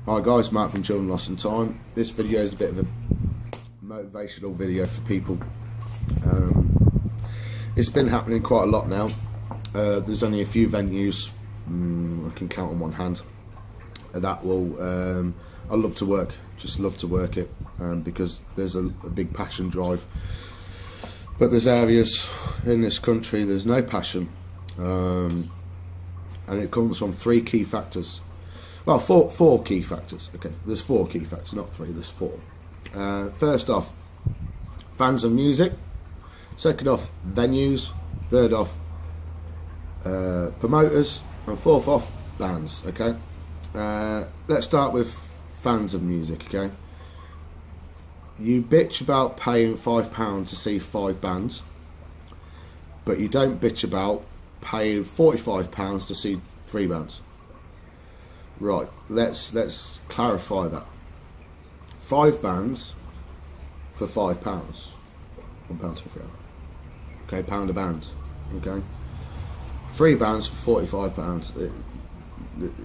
Hi guys, Mark from Children Lost in Time. This video is a bit of a motivational video for people. It's been happening quite a lot now. There's only a few venues, I can count on one hand, that will, I love to work, just love to work it, because there's a big passion drive. But there's areas in this country there's no passion, and it comes from three key factors. Well, four key factors. Okay, there's four key factors, not three. There's four. First off, fans of music. Second off, venues. Third off, promoters, and fourth off, bands. Okay. Let's start with fans of music. Okay. You bitch about paying £5 to see 5 bands, but you don't bitch about paying £45 to see 3 bands. Right, let's clarify that. 5 bands for £5. £1 for £3. Okay, £1 a band. Okay, 3 bands for £45.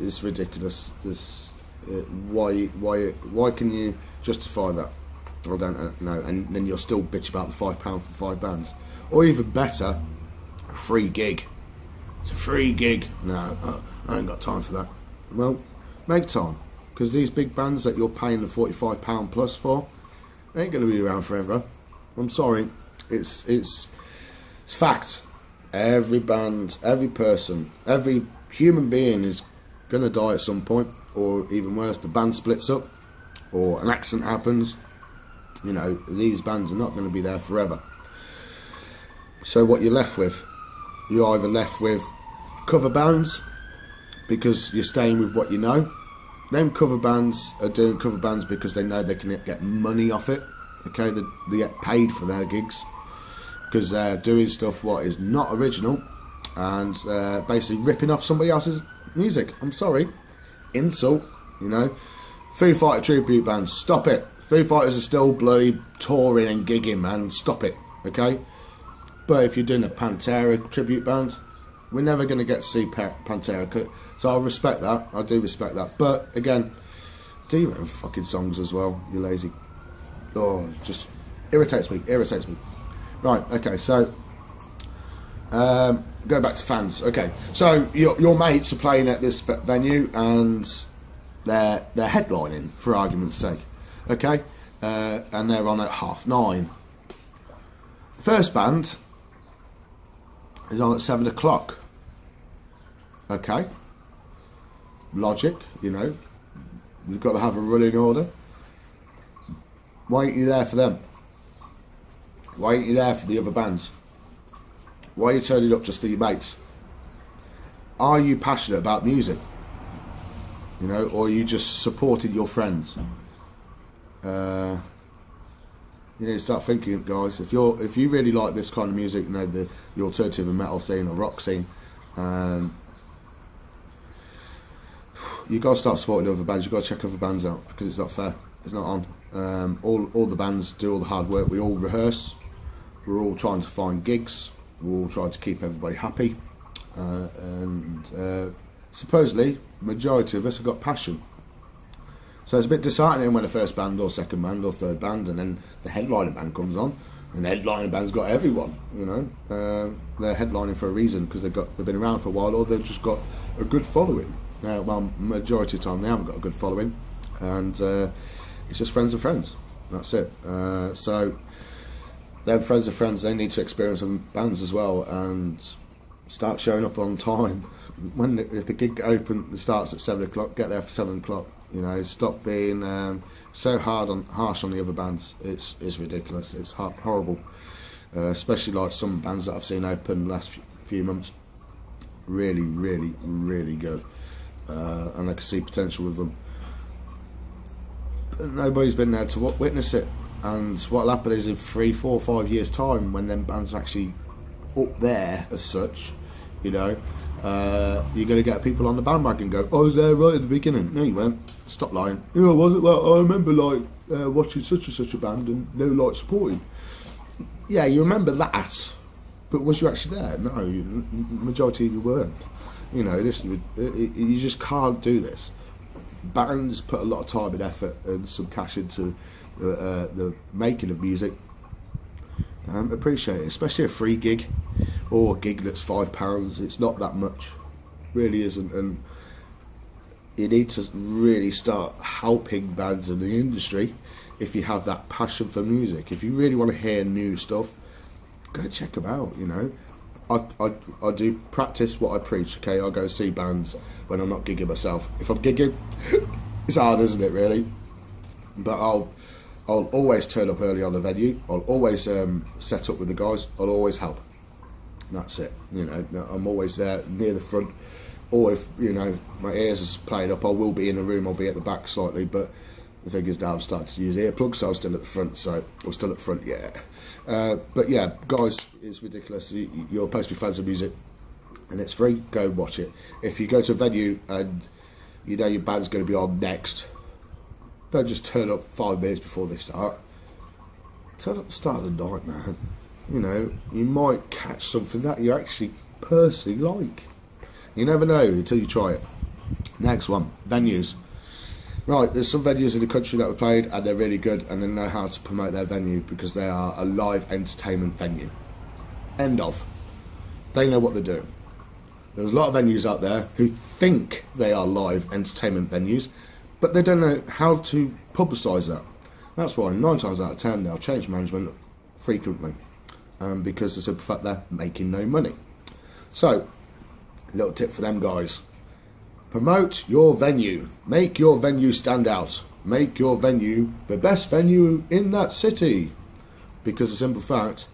It's ridiculous. Why can you justify that? I don't know. And then you'll still bitch about the £5 for 5 bands, or even better, a free gig. It's a free gig. No, I ain't got time for that. Well, make time, because these big bands that you're paying the £45 plus for ain't going to be around forever. I'm sorry, it's fact. Every band, every person, every human being is going to die at some point, or even worse, the band splits up, or an accident happens. You know, these bands are not going to be there forever. So what you're left with, you're either left with cover bands, because you're staying with what you know. Them cover bands are doing cover bands because they know they can get money off it. Okay, they get paid for their gigs because they're doing stuff what is not original and basically ripping off somebody else's music. I'm sorry, insult. You know, Foo Fighter tribute bands, stop it. Foo Fighters are still bloody touring and gigging, man. Stop it. Okay, but if you're doing a Pantera tribute band, we're never going to get to see Pantera, so I respect that. I do respect that. But again, do your own fucking songs as well. You lazy. Oh, just irritates me. Irritates me. Right. Okay. So, go back to fans. Okay. So your mates are playing at this venue and they're headlining, for argument's sake. Okay. And they're on at 9:30. First band is on at 7 o'clock. Okay, logic, you know, you've got to have a running order. Why aren't you there for them? Why aren't you there for the other bands? Why are you turning up just for your mates? Are you passionate about music? You know, or are you just supporting your friends? You need to start thinking, guys. If you really like this kind of music, you know, the alternative and metal scene or rock scene, you got to start supporting other bands. You got to check other bands out, because it's not fair. It's not on. All the bands do all the hard work. We all rehearse. We're all trying to find gigs. We're all trying to keep everybody happy, and supposedly, majority of us have got passion. So it's a bit disheartening when the first band or second band or third band and then the headliner band comes on, and the headliner band's got everyone. You know, they're headlining for a reason, because they've been around for a while, or they've just got a good following. Well, majority of the time they haven't got a good following, and it's just friends of friends. That's it. So them friends of friends, they need to experience some bands as well and start showing up on time. If the gig starts at 7 o'clock, get there for 7 o'clock. You know, stop being so harsh on the other bands. It's ridiculous. It's horrible. Especially like some bands that I've seen open the last few months. Really, really, really good. And I can see potential with them. But nobody's been there to witness it. And what'll happen is in 3, 4, 5 years' time, when them bands are actually up there as such, you know, you're going to get people on the bandwagon go, "I was there right at the beginning." No, you weren't. Stop lying. "Yeah, was it? Well, I remember like watching such and such a band and they were like supporting." Yeah, you remember that, but was you actually there? No, majority of you weren't. You know, you just can't do this. bands put a lot of time and effort and some cash into the making of music. Appreciate it, especially a free gig or a gig that's £5. It's not that much, really isn't, and you need to really start helping bands in the industry if you have that passion for music. If you really want to hear new stuff, go check them out. You know, I do practice what I preach. Okay, I go see bands when I'm not gigging myself. If I'm gigging, it's hard, isn't it, really? But I'll always turn up early on the venue. I'll always set up with the guys. I'll always help. And that's it. You know, I'm always there near the front. Or if, you know, my ears is playing up, I will be in the room. I'll be at the back slightly. But the thing is now I'm starting to use earplugs, so I'm still at the front. Yeah. But yeah, guys, it's ridiculous. You're supposed to be fans of music, and it's free. Go and watch it. If you go to a venue and you know your band's going to be on next, don't just turn up 5 minutes before they start. Turn up at the start of the night, man. You know, you might catch something that you actually personally like. You never know until you try it. Next one, venues. Right, there's some venues in the country that we played and they're really good and they know how to promote their venue because they are a live entertainment venue. End of. They know what they're doing. There's a lot of venues out there who think they are live entertainment venues, but they don't know how to publicise that. That's why 9 times out of 10 they'll change management frequently because it's a fact they're making no money. So, little tip for them guys. Promote your venue. Make your venue stand out. Make your venue the best venue in that city. Because the simple fact,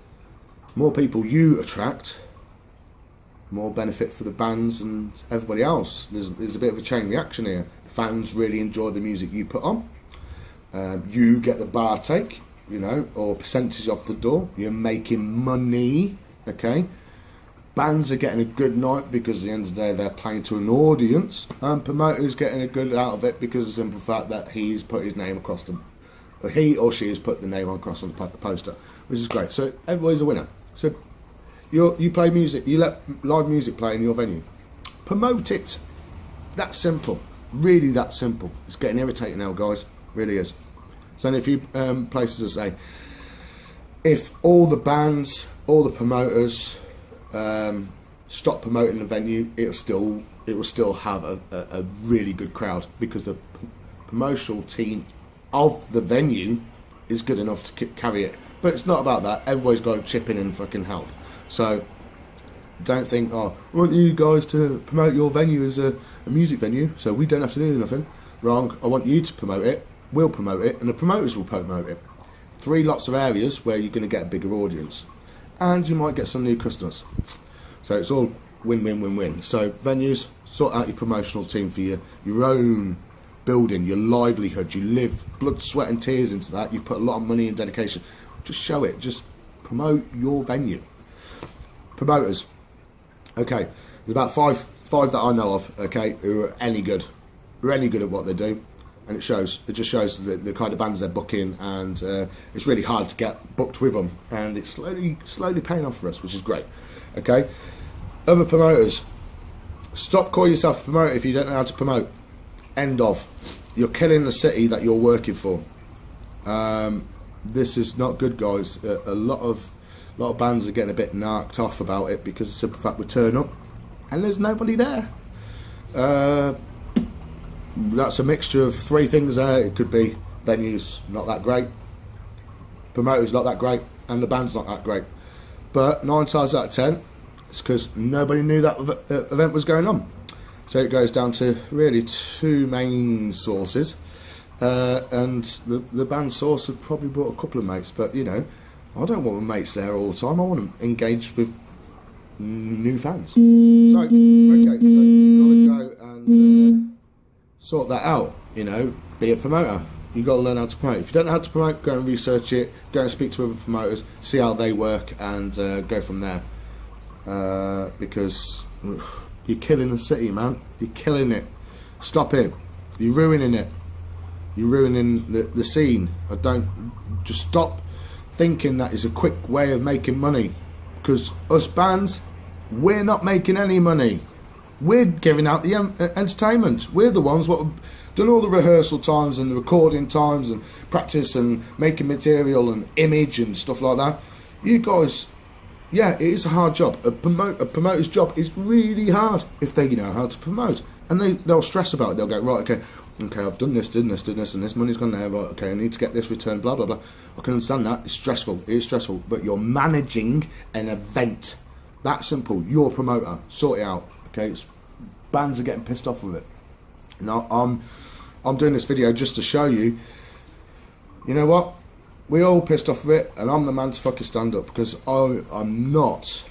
more people you attract, more benefit for the bands and everybody else. There's a bit of a chain reaction here. Fans really enjoy the music you put on. You get the bar take, you know, or percentage off the door. You're making money, okay? Bands are getting a good night because at the end of the day they're playing to an audience, and promoters getting a good out of it because of the simple fact that he's put his name across them, or he or she has put the name across on the poster, which is great. So everybody's a winner. So you play music, you let live music play in your venue, promote it. That's simple, really that simple. It's getting irritating now, guys, really is. So in a few places I say, if all the bands, all the promoters stop promoting the venue, it will still have a really good crowd because the promotional team of the venue is good enough to carry it. But it's not about that. Everybody's got to chip in and fucking help. So don't think, oh, I want you guys to promote your venue as a music venue so we don't have to do nothing. Wrong. I want you to promote it, we'll promote it, and the promoters will promote it. 3 lots of areas where you're going to get a bigger audience. And you might get some new customers. So it's all win-win-win-win. So venues, sort out your promotional team for your own building, your livelihood. You live blood, sweat and tears into that. You've put a lot of money and dedication. Just show it. Just promote your venue. Promoters. Okay, there's about five that I know of, okay, who are any good. Who are any good at what they do. And it shows. It just shows the kind of bands they're booking, and it's really hard to get booked with them, and it's slowly paying off for us, which is great. Okay, other promoters, stop calling yourself a promoter if you don't know how to promote. End of. You're killing the city that you're working for. This is not good, guys. A lot of bands are getting a bit narked off about it because of the simple fact we turn up and there's nobody there. That's a mixture of 3 things there. It could be venues not that great, promoters not that great, and the band's not that great. But 9 times out of 10, it's because nobody knew that event was going on. So it goes down to really 2 main sources. And the band source had probably brought a couple of mates, but you know, I don't want my mates there all the time. I want to engage with new fans. So, okay, so you've got to go and sort that out, you know, be a promoter. You've got to learn how to promote. If you don't know how to promote, go and research it, go and speak to other promoters, see how they work, and go from there. Because you're killing the city, man. You're killing it. Stop it. You're ruining it. You're ruining the scene. Just stop thinking that is a quick way of making money. Because us bands, we're not making any money. We're giving out the entertainment. We're the ones what have done all the rehearsal times and the recording times and practice and making material and image and stuff like that. You guys, yeah, it is a hard job. A promoter's job is really hard if they know how to promote. And they'll stress about it. They'll go, right, okay, I've done this, and this money's gone there, right, okay, I need to get this returned, blah, blah, blah. I can understand that. It's stressful. It is stressful. But you're managing an event. That simple. You're a promoter. Sort it out. Okay? Bands are getting pissed off with it. Now, I'm doing this video just to show you, you know what? We're all pissed off with it, and I'm the man to fucking stand up, because I'm not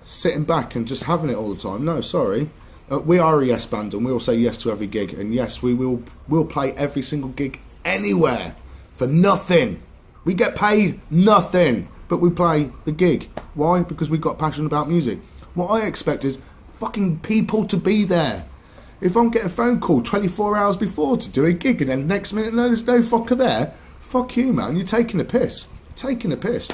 sitting back and just having it all the time. No, sorry. We are a yes band, and we'll say yes to every gig, and yes, we'll play every single gig anywhere for nothing. We get paid nothing, but we play the gig. Why? Because we've got passion about music. What I expect is fucking people to be there. If I'm getting a phone call 24 hours before to do a gig, and then next minute, no, there's no fucker there, fuck you, man. You're taking a piss. Taking a piss.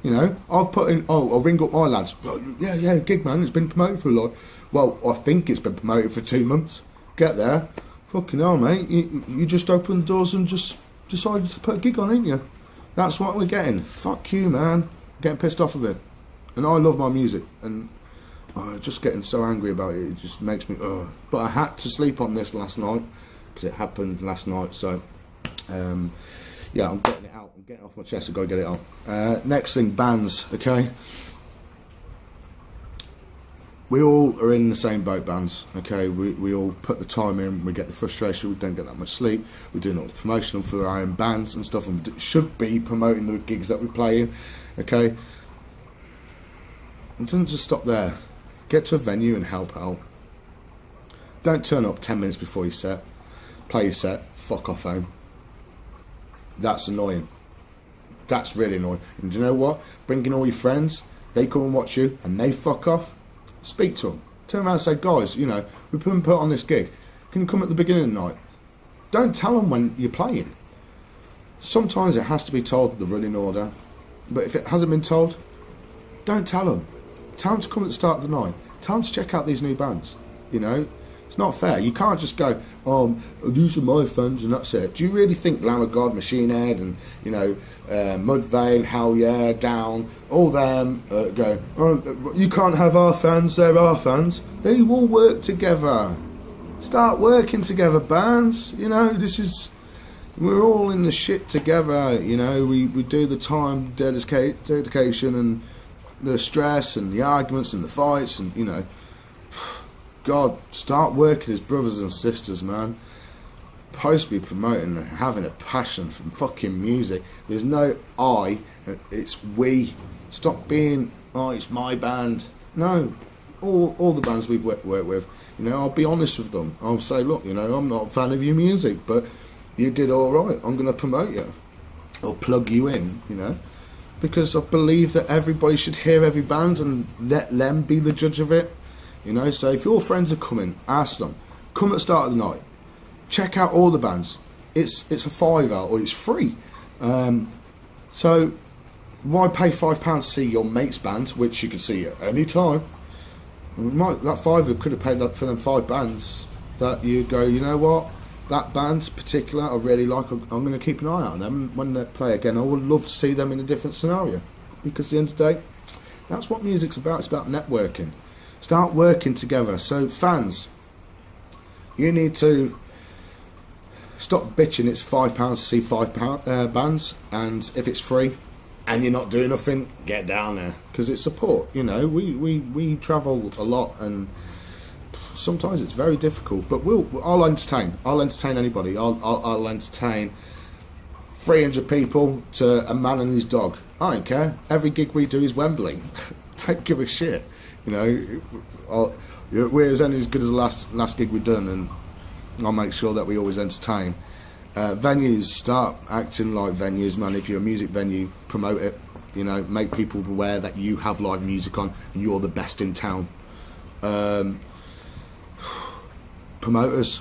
You know, I've put in, I'll ring up my lads. Yeah, gig, man. It's been promoted for a lot. Well, I think it's been promoted for 2 months. Get there. Fucking hell, mate. You just opened the doors and just decided to put a gig on, ain't you? That's what we're getting. Fuck you, man. Getting pissed off of it. And I love my music. And just getting so angry about it. It just makes me... But I had to sleep on this last night. Because it happened last night. So, yeah, I'm getting it out. I'm getting it off my chest. I've got to get it on. Next thing, bands, okay? We all are in the same boat, bands, okay? We all put the time in, we get the frustration, we don't get that much sleep, we're doing all the promotional for our own bands and stuff, and should be promoting the gigs that we play in, okay? It doesn't just stop there. Get to a venue and help out. Don't turn up 10 minutes before your set, play your set, fuck off home. That's annoying. That's really annoying. And do you know what? Bring in all your friends, they come and watch you, and they fuck off. Speak to them. Turn around and say, guys, you know, we've been put on this gig. Can you come at the beginning of the night? Don't tell them when you're playing. Sometimes it has to be told the running order. But if it hasn't been told, don't tell them. Tell them to come at the start of the night. Tell them to check out these new bands. You know, it's not fair. You can't just go, these are my fans and that's it. Do you really think Lamb of God, Machine Head and, you know, Mudvayne, Hell Yeah, Down, all them go, you can't have our fans, they're our fans. They will work together. Start working together, bands. You know, we're all in the shit together. You know, we do the time dedication and the stress and the arguments and the fights and, you know, God, start working as brothers and sisters, man. Supposed to be promoting and having a passion for fucking music. There's no I, it's we. Stop being, it's my band. No, all the bands we've worked with, you know, I'll be honest with them. I'll say, look, you know, I'm not a fan of your music, but you did all right. I'm going to promote you or plug you in, you know, because I believe that everybody should hear every band and let them be the judge of it. You know, so if your friends are coming, ask them. Come at the start of the night. Check out all the bands. It's a £5 or it's free. So why pay £5 to see your mate's band, which you can see at any time? That £5 could have paid for them 5 bands that you go, you know what? That band particular I really like. I'm going to keep an eye out on them when they play again. I would love to see them in a different scenario, because at the end of the day, that's what music's about. It's about networking. Start working together. So fans, you need to stop bitching. It's £5 to see 5 bands, and if it's free and you're not doing nothing, get down there, because it's support. You know, we travel a lot, and sometimes it's very difficult. But I'll entertain. I'll entertain anybody. I'll entertain 300 people to a man and his dog. I don't care. Every gig we do is Wembley. Don't give a shit. You know, we're only as good as the last gig we've done, and I'll make sure that we always entertain. Venues, start acting like venues, man. If you're a music venue, promote it. You know, make people aware that you have live music on and you're the best in town. Promoters,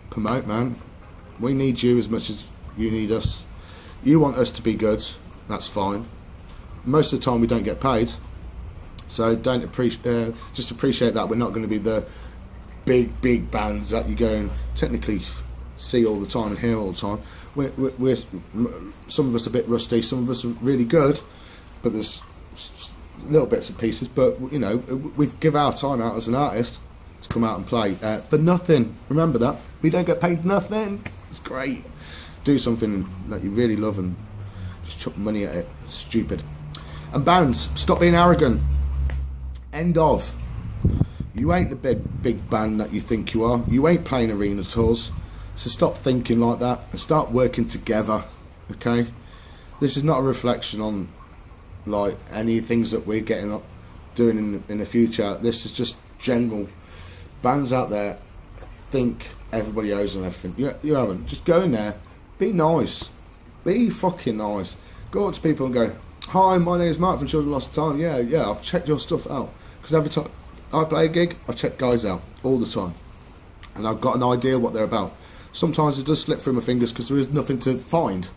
promote, man. We need you as much as you need us. You want us to be good, that's fine. Most of the time we don't get paid. So don't appreciate, just appreciate that we're not going to be the big bands that you go and technically see all the time and hear all the time. We're some of us a bit rusty, some of us are really good, but there's little bits and pieces. But you know, we give our time out as an artist to come out and play for nothing. Remember that, we don't get paid nothing. It's great. Do something that you really love and just chuck money at it. Stupid. And bands, stop being arrogant. End of. You ain't the big band that you think you are. You ain't playing arena tours. So stop thinking like that and start working together. Okay? This is not a reflection on like any things that we're getting up doing in the future. This is just general. Bands out there think everybody owes them everything. You haven't. Just go in there, be nice, be fucking nice. Go up to people and go, "Hi, my name is Mark from Children Lost Time. Yeah, I've checked your stuff out." Because every time I play a gig, I check guys out all the time, and I've got an idea what they're about. Sometimes it does slip through my fingers because there is nothing to find,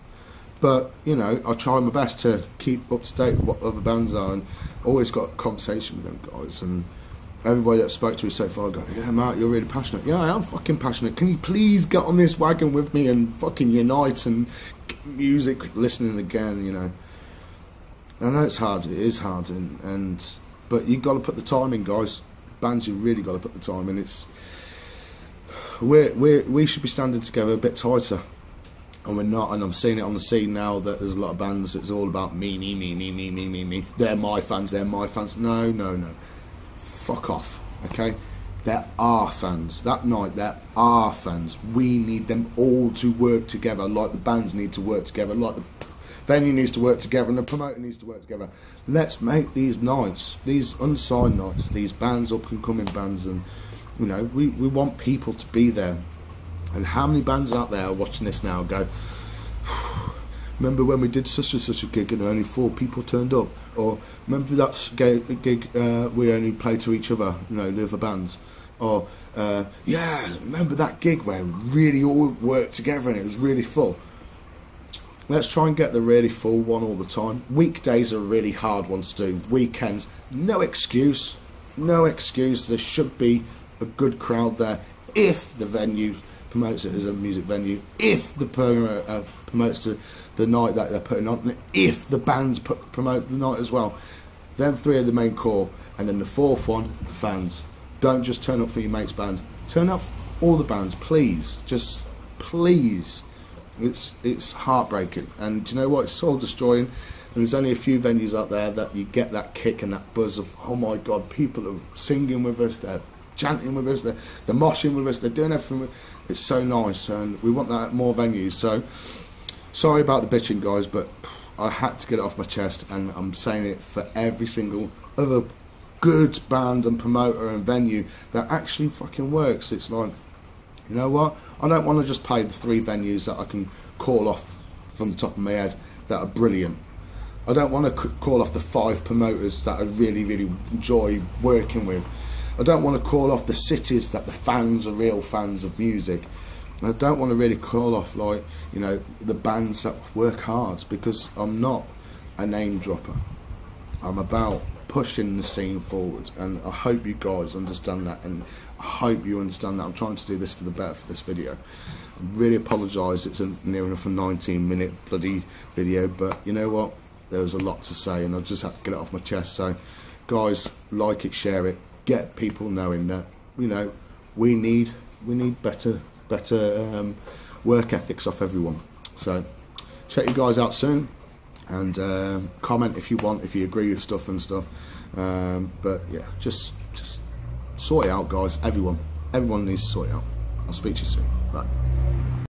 but you know, I try my best to keep up to date with what other bands are, and always got a conversation with them guys. And everybody that spoke to me so far go, "Yeah, Mark, you're really passionate." Yeah, I am fucking passionate. Can you please get on this wagon with me and fucking unite and get music listening again? You know, I know it's hard. It is hard, but you got to put the time in, guys. Bands, you really got to put the time in. We should be standing together a bit tighter, and we're not. And I'm seeing it on the scene now that there's a lot of bands. It's all about me. They're my fans. They're my fans. No. Fuck off, okay? There are fans. That night, there are fans. We need them all to work together, like the bands need to work together, like the venue needs to work together, and the promoter needs to work together. Let's make these nights, these unsigned nights, these bands, up and coming bands, and you know, we want people to be there. And how many bands out there are watching this now and go, "Remember when we did such and such a gig and only 4 people turned up?" Or "Remember that gig we only played to each other, you know, the other bands?" Or "Yeah, remember that gig where we really all worked together and it was really full?" Let's try and get the really full one all the time. Weekdays are really hard ones to do. Weekends, no excuse. No excuse. There should be a good crowd there if the venue promotes it as a music venue, if the promoter promotes the night that they're putting on, and if the bands promote the night as well. Them 3 are the main core, and then the 4th one, the fans. Don't just turn up for your mate's band. Turn up for all the bands, please. Just please. It's heartbreaking, and do you know what? It's soul destroying. And there's only a few venues out there that you get that kick and that buzz of, oh my god, people are singing with us, they're chanting with us, they're moshing with us, they're doing everything. It's so nice, and we want that at more venues. So sorry about the bitching, guys, but I had to get it off my chest, and I'm saying it for every single other good band and promoter and venue that actually fucking works. It's like, you know what? I don't want to just play the 3 venues that I can call off from the top of my head that are brilliant. I don't want to call off the 5 promoters that I really enjoy working with. I don't want to call off the cities that the fans are real fans of music. And I don't want to really call off, like, you know, the bands that work hard, because I'm not a name dropper. I'm about pushing the scene forward, and I hope you guys understand that, and I hope you understand that I'm trying to do this for the better for this video. I really apologise, it's near enough a 19-minute bloody video, but you know what, there was a lot to say and I just had to get it off my chest. So guys, like it, share it, get people knowing that, you know, we need better work ethics off everyone. So check you guys out soon, and comment if you want, if you agree with stuff and stuff, but yeah, just sort it out, guys. Everyone needs to sort it out. I'll speak to you soon. Bye.